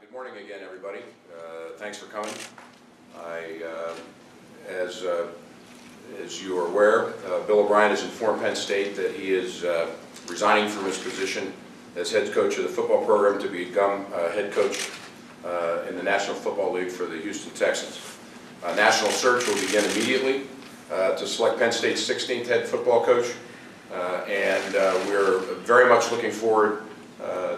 Good morning again, everybody. Thanks for coming. As you are aware, Bill O'Brien has informed Penn State that he is resigning from his position as head coach of the football program to become head coach in the National Football League for the Houston Texans. A national search will begin immediately to select Penn State's 16th head football coach, and we're very much looking forward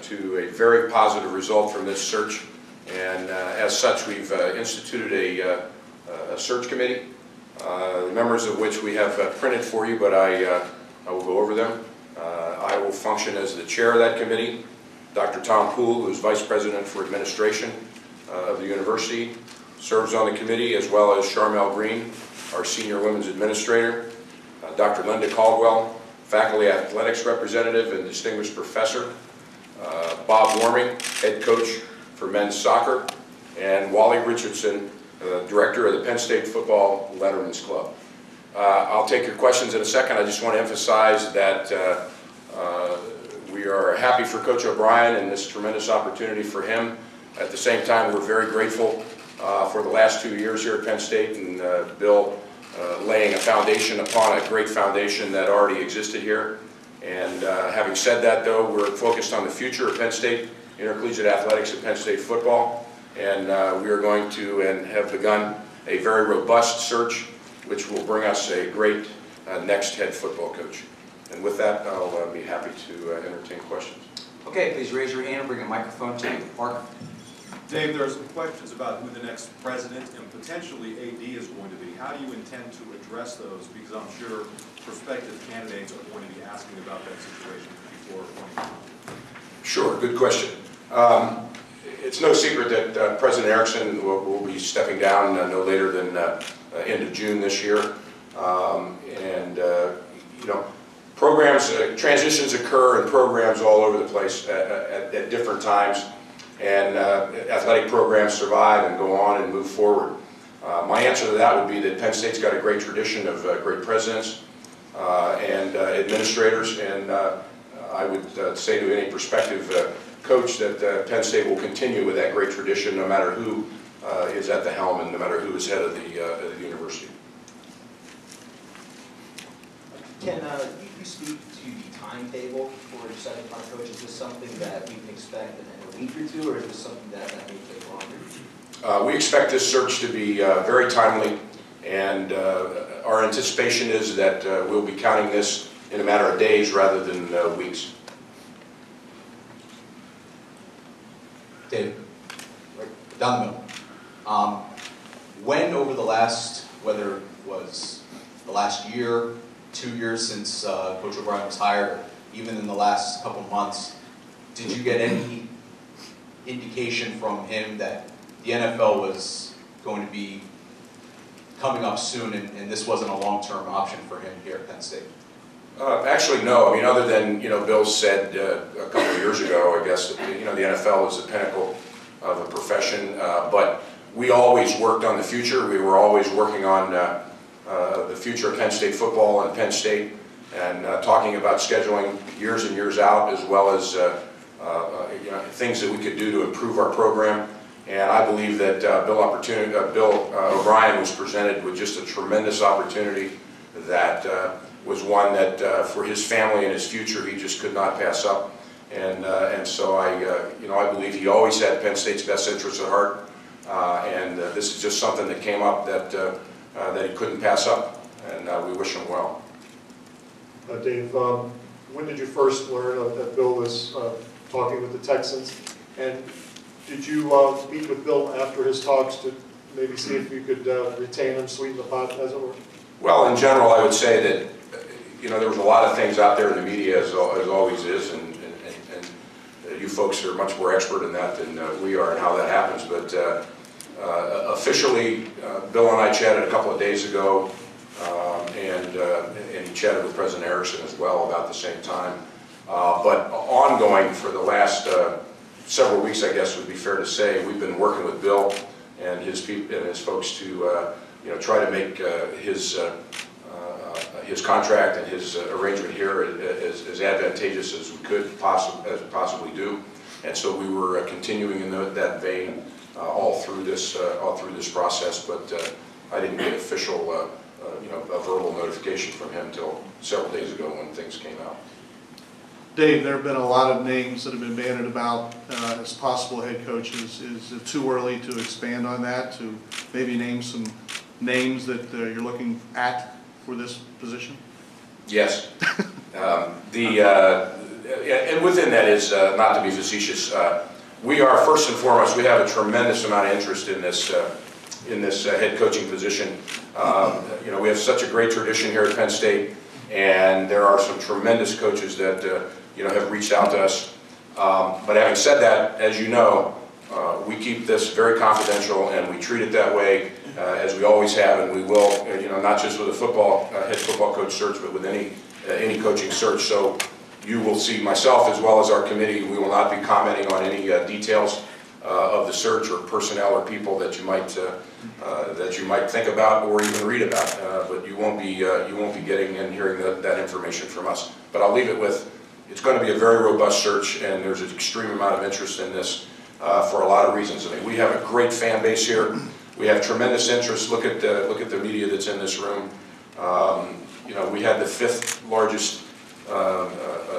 to a very positive result from this search. And as such, we've instituted a search committee, the members of which we have printed for you, but I will go over them. I will function as the chair of that committee. Dr. Tom Poole, who is Vice President for Administration of the university, serves on the committee, as well as Charmel Green, our Senior Women's Administrator, Dr. Linda Caldwell, Faculty Athletics Representative and Distinguished Professor, Bob Warming, Head Coach for Men's Soccer, and Wally Richardson, Director of the Penn State Football Letterman's Club. I'll take your questions in a second. I just want to emphasize that we are happy for Coach O'Brien and this tremendous opportunity for him. At the same time, we're very grateful for the last 2 years here at Penn State and Bill laying a foundation upon a great foundation that already existed here. And having said that, though, we're focused on the future of Penn State intercollegiate athletics and Penn State football. And we are going to and have begun a very robust search, which will bring us a great next head football coach. And with that, I'll be happy to entertain questions. Okay, please raise your hand and bring a microphone to you. Mark. Dave, there are some questions about who the next president and potentially AD is going to be. How do you intend to address those? Because I'm sure prospective candidates are going to be asking about that situation before appointing. Sure, good question. It's no secret that President Erickson will be stepping down no later than end of June this year. You know, programs, transitions occur in programs all over the place at different times. And athletic programs survive and go on and move forward. My answer to that would be that Penn State's got a great tradition of great presidents and administrators, and I would say to any prospective coach that Penn State will continue with that great tradition no matter who is at the helm and no matter who is head of the university. Can you speak to the timetable for deciding upon a coach? Is this something that we can expect in a week or two, or is this something that may take longer? We expect this search to be very timely, and our anticipation is that we'll be counting this in a matter of days rather than weeks. David, right down the middle. When over the last, whether it was the last year, 2 years since Coach O'Brien was hired, or even in the last couple months, did you get any indication from him that the NFL was going to be coming up soon and this wasn't a long-term option for him here at Penn State? Actually, no. I mean, other than, you know, Bill said a couple of years ago, I guess, that, you know, the NFL is the pinnacle of a profession, but we always worked on the future. We were always working on the future of Penn State football and Penn State, and talking about scheduling years and years out, as well as you know, things that we could do to improve our program. And I believe that Bill O'Brien was presented with just a tremendous opportunity that was one that for his family and his future he just could not pass up. And so you know, I believe he always had Penn State's best interests at heart. And this is just something that came up that that he couldn't pass up, and we wish him well. Dave, when did you first learn that Bill was talking with the Texans? And did you meet with Bill after his talks to maybe see if you could retain him, sweeten the pot, as it were? Well, in general, I would say that, you know, there was a lot of things out there in the media, as always is, and you folks are much more expert in that than we are in how that happens. But officially, Bill and I chatted a couple of days ago, and he chatted with President Erickson as well about the same time. But ongoing for the last several weeks, I guess would be fair to say, we've been working with Bill and his people and his folks to you know, try to make his contract and his arrangement here as advantageous as we could possibly do. And so we were continuing in that vein all through this process, but I didn't get official, a verbal notification from him until several days ago when things came out. Dave, there have been a lot of names that have been bandied about as possible head coaches. Is it too early to expand on that, to maybe name some names that you're looking at for this position? Yes. And within that is, not to be facetious, we are, first and foremost, we have a tremendous amount of interest in this head coaching position. We have such a great tradition here at Penn State, and there are some tremendous coaches that have reached out to us. But having said that, as you know, we keep this very confidential, and we treat it that way as we always have, and we will. Not just with a head football coach search, but with any coaching search. So you will see myself as well as our committee. We will not be commenting on any details of the search or personnel or people that you might think about or even read about. But you won't be getting and hearing that information from us. But I'll leave it with, it's going to be a very robust search, and there's an extreme amount of interest in this for a lot of reasons. I mean, we have a great fan base here. We have tremendous interest. Look at the media that's in this room. We had the 5th largest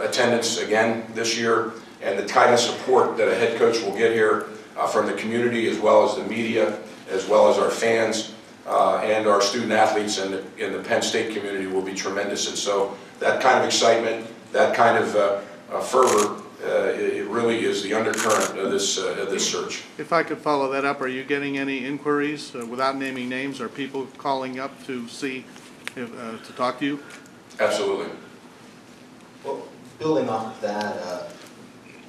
attendance again this year, and the kind of support that a head coach will get here from the community, as well as the media, as well as our fans and our student athletes and the Penn State community will be tremendous. And so that kind of excitement, that kind of fervor, it really is the undercurrent of this search. If I could follow that up, are you getting any inquiries without naming names? Are people calling up to see, to talk to you? Absolutely. Well, building off of that,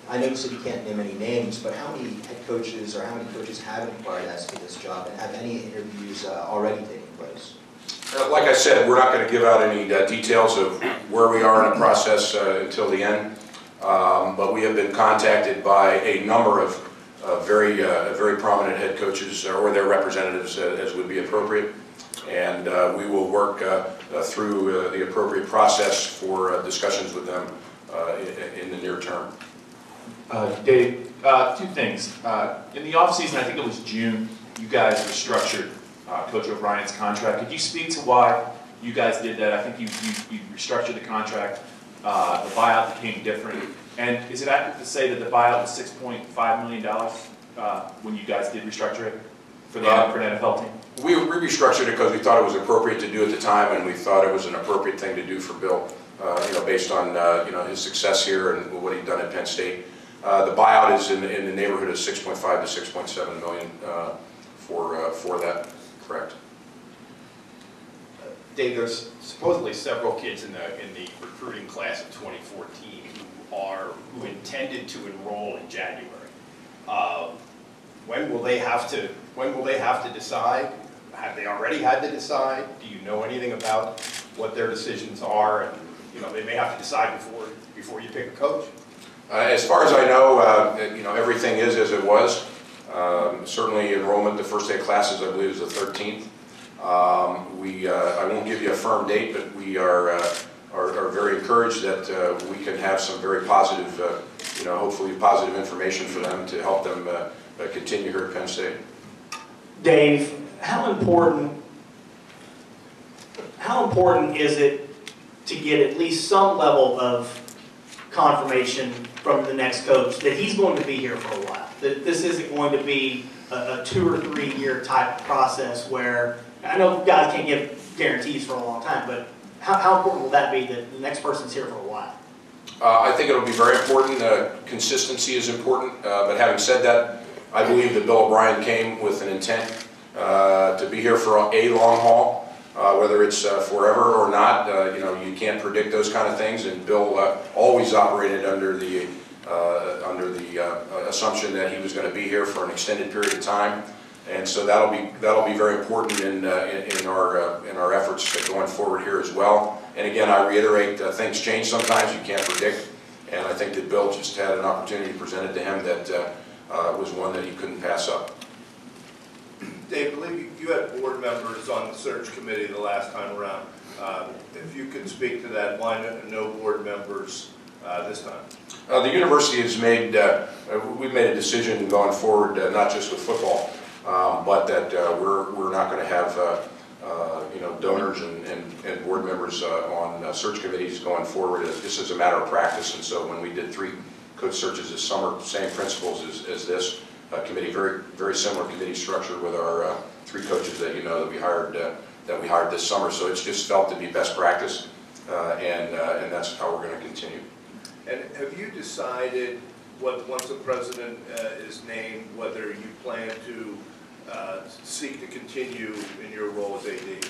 I know you said you can't name any names, but how many head coaches or how many coaches have inquired as to this job, and have any interviews already taken place? Like I said, we're not going to give out any details of where we are in the process until the end, but we have been contacted by a number of very prominent head coaches or their representatives, as would be appropriate, and we will work through the appropriate process for discussions with them in the near term. Dave, 2 things. In the offseason, I think it was June, you guys restructured Coach O'Brien's contract. Could you speak to why you guys did that? I think you restructured the contract. The buyout became different. And is it accurate to say that the buyout was $6.5 million when you guys did restructure it for the NFL team? We restructured it because we thought it was appropriate to do at the time, and we thought it was an appropriate thing to do for Bill, based on his success here and what he'd done at Penn State. The buyout is in the neighborhood of $6.5 to $6.7 million for that. Correct. Dave, there's supposedly several kids in the recruiting class of 2014 who intended to enroll in January. When will they have to decide? Have they already had to decide? Do you know anything about what their decisions are? And they may have to decide before you pick a coach. As far as I know, everything is as it was. Certainly enrollment, the first day of classes, I believe, is the 13th. I won't give you a firm date, but we are very encouraged that we can have some very positive, hopefully positive information for them to help them continue here at Penn State. Dave, how important is it to get at least some level of confirmation from the next coach that he's going to be here for a while? That this isn't going to be a 2 or 3 year type process where, I know guys can't give guarantees for a long time, but how important will that be that the next person's here for a while? I think it'll be very important. Consistency is important, but having said that, I believe that Bill O'Brien came with an intent to be here for a long haul. Whether it's forever or not, you can't predict those kind of things. And Bill always operated under the assumption that he was going to be here for an extended period of time, and so that'll be very important in our efforts going forward here as well. And again, I reiterate, things change sometimes. You can't predict, and I think that Bill just had an opportunity presented to him that was one that he couldn't pass up. Dave, I believe you had board members on the search committee the last time around. If you could speak to that, why no board members this time? The university has made, we've made a decision going forward, not just with football, but that we're not going to have you know, donors and board members on search committees going forward. This is a matter of practice, and so when we did 3 coach searches this summer, same principles as this committee, very similar committee structure with our 3 coaches that you know that we hired this summer. So it's just felt to be best practice, and that's how we're going to continue. And have you decided, once the president is named, whether you plan to seek to continue in your role as AD?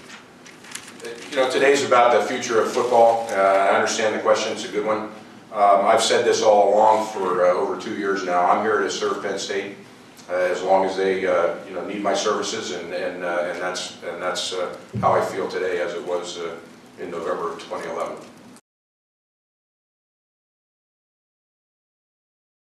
You know, today's about the future of football. I understand the question, it's a good one. I've said this all along for over 2 years now. I'm here to serve Penn State as long as they you know, need my services, and that's how I feel today as it was in November of 2011.